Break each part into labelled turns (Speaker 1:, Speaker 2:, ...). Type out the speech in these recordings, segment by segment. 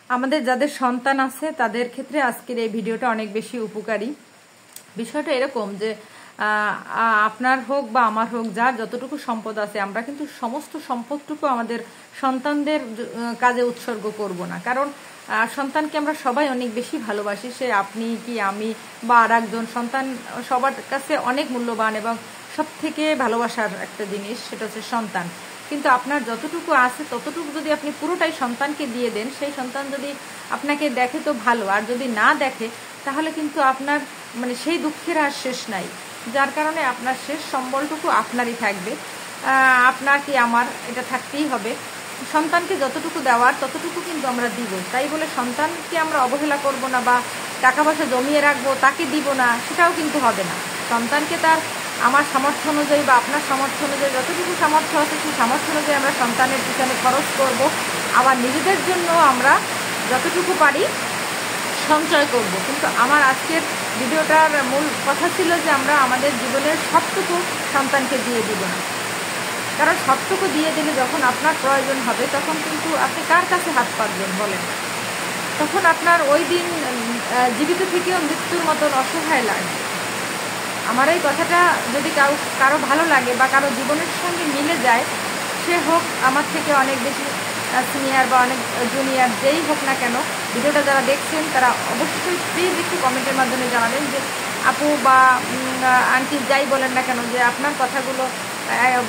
Speaker 1: আমাদের যাদের সন্তান আছে তাদের ক্ষেত্রে আজকের এই ভিডিওটা অনেক বেশি উপকারী। বিষয়টা এরকম যে আপনার হোক বা আমার হোক, যার যতটুকু সম্পদ আছে, আমরা কিন্তু সমস্ত সম্পদটুকু আমাদের সন্তানদের কাজে উৎসর্গ করব না। কারণ সন্তানকে আমরা সবাই অনেক বেশি ভালোবাসি, সে আপনি কি আমি বা আর একজন। সন্তান সবার কাছে অনেক মূল্যবান এবং সব থেকে ভালোবাসার একটা জিনিস, সেটা হচ্ছে সন্তান। কিন্তু আপনার যতটুকু আছে ততটুকু যদি আপনি পুরোটাই সন্তানকে দিয়ে দেন, সেই সন্তান যদি আপনাকে দেখে তো ভালো, আর যদি না দেখে তাহলে কিন্তু আপনার মানে সেই দুঃখের আর শেষ নাই। যার কারণে আপনার শেষ সম্বলটুকু আপনারই থাকবে, আপনার কি আমার এটা থাকতেই হবে। সন্তানকে যতটুকু দেওয়ার ততটুকু কিন্তু আমরা দিব। তাই বলে সন্তানকে আমরা অবহেলা করব না বা টাকা পয়সা জমিয়ে রাখবো, তাকে দিব না, সেটাও কিন্তু হবে না। সন্তানকে তার আমার সামর্থ্য অনুযায়ী বা আপনার সামর্থ্য অনুযায়ী যতটুকু সামর্থ্য আছে সেই সামর্থ্য অনুযায়ী আমরা সন্তানের পিছনে খরচ করব। আবার নিজেদের জন্য আমরা যতটুকু পারি সঞ্চয় করব। কিন্তু আমার আজকের ভিডিওটার মূল কথা ছিল যে আমরা আমাদের জীবনের সবটুকু সন্তানকে দিয়ে দিব না। কারণ সবটুকু দিয়ে দিলে যখন আপনার প্রয়োজন হবে তখন কিন্তু আপনি কার কাছে হাত পাতবেন বলেন? তখন আপনার ওই দিন জীবিত থেকেও মৃত্যুর মতন অসহায় লাগবে। আমার এই কথাটা যদি কারো ভালো লাগে বা কারো জীবনের সঙ্গে মিলে যায়, সে হোক আমার থেকে অনেক বেশি সিনিয়র বা অনেক জুনিয়র, যেই হোক না কেন, ভিডিওটা যারা দেখছেন তারা অবশ্যই প্লিজ একটু কমেন্টের মাধ্যমে জানাবেন যে আপু বা আন্টি যাই বলেন না কেন, যে আপনার কথাগুলো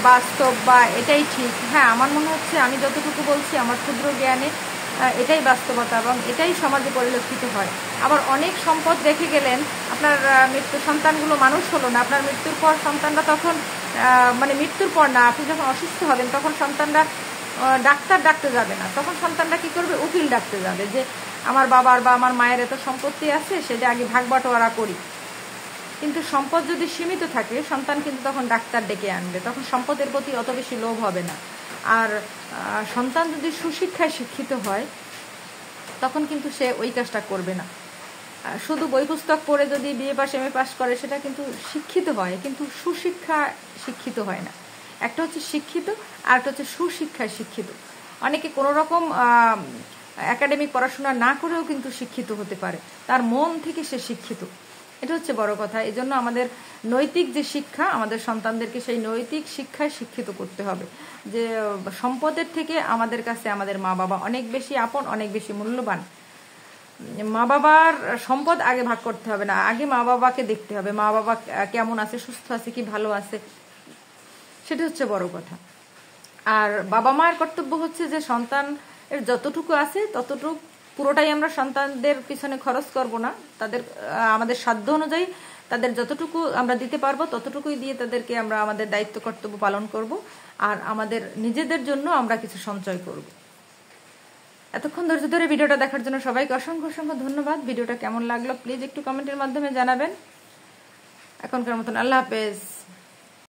Speaker 1: বাস্তব বা এটাই ঠিক। হ্যাঁ, আমার মনে হচ্ছে আমি যতটুকু বলছি আমার ক্ষুদ্র জ্ঞানে এটাই বাস্তবতা এবং এটাই সমাজে পরিলক্ষিত হয়। আবার অনেক সম্পদ রেখে গেলেন, আপনার মৃত্যু সন্তানগুলো মানুষ হলো না, আপনার মৃত্যুর পর সন্তানরা তখন মানে মৃত্যুর পর না, আপনি যখন অসুস্থ হবেন তখন সন্তানরা ডাক্তার ডাকতে যাবে না, তখন সন্তানরা কি করবে? উকিল ডাকতে যাবে যে আমার বাবার বা আমার মায়ের এত সম্পত্তি আছে, সেটা আগে ভাগ বাটোয়ারা করি। কিন্তু সম্পদ যদি সীমিত থাকে, সন্তান কিন্তু তখন ডাক্তার ডেকে আনবে, তখন সম্পদের প্রতি অত বেশি লোভ হবে না। আর সন্তান যদি সুশিক্ষায় শিক্ষিত হয় তখন কিন্তু সে ওই কাজটা করবে না। শুধু বই পুস্তক পড়ে যদি বিএ পাস এমএ পাস করে সেটা কিন্তু শিক্ষিত হয়, কিন্তু সুশিক্ষা শিক্ষিত হয় না। একটা হচ্ছে শিক্ষিত আর একটা হচ্ছে সুশিক্ষায় শিক্ষিত। অনেকে কোনো রকম একাডেমিক পড়াশোনা না করেও কিন্তু শিক্ষিত হতে পারে, তার মন থেকে সে শিক্ষিত। এটা হচ্ছে বড় কথা। এই জন্য আমাদের নৈতিক যে শিক্ষা, আমাদের সন্তানদেরকে সেই নৈতিক শিক্ষায় শিক্ষিত করতে হবে যে সম্পদের থেকে আমাদের কাছে আমাদের মা বাবা অনেক বেশি আপন, অনেক বেশি মূল্যবান। মা বাবার সম্পদ আগে ভাগ করতে হবে না, আগে মা বাবাকে দেখতে হবে, মা বাবা কেমন আছে, সুস্থ আছে কি ভালো আছে, সেটা হচ্ছে বড় কথা। আর বাবা মায়ের কর্তব্য হচ্ছে যে সন্তানের যতটুকু আছে ততটুকু পুরোটাই আমরা সন্তানদের পিছনে খরচ করব না, তাদের আমাদের সাধ্য অনুযায়ী তাদের যতটুকু আমরা দিতে পারবো ততটুকুই দিয়ে তাদেরকে আমরা আমাদের দায়িত্ব কর্তব্য পালন করব। আর আমাদের নিজেদের জন্য আমরা কিছু সঞ্চয় করব। এতক্ষণ ধৈর্য ধরে ভিডিওটা দেখার জন্য সবাইকে অসংখ্য অসংখ্য ধন্যবাদ। ভিডিওটা কেমন লাগলো প্লিজ একটু কমেন্টের মাধ্যমে জানাবেন। এখনকার মতন আল্লাহ হাফেজ।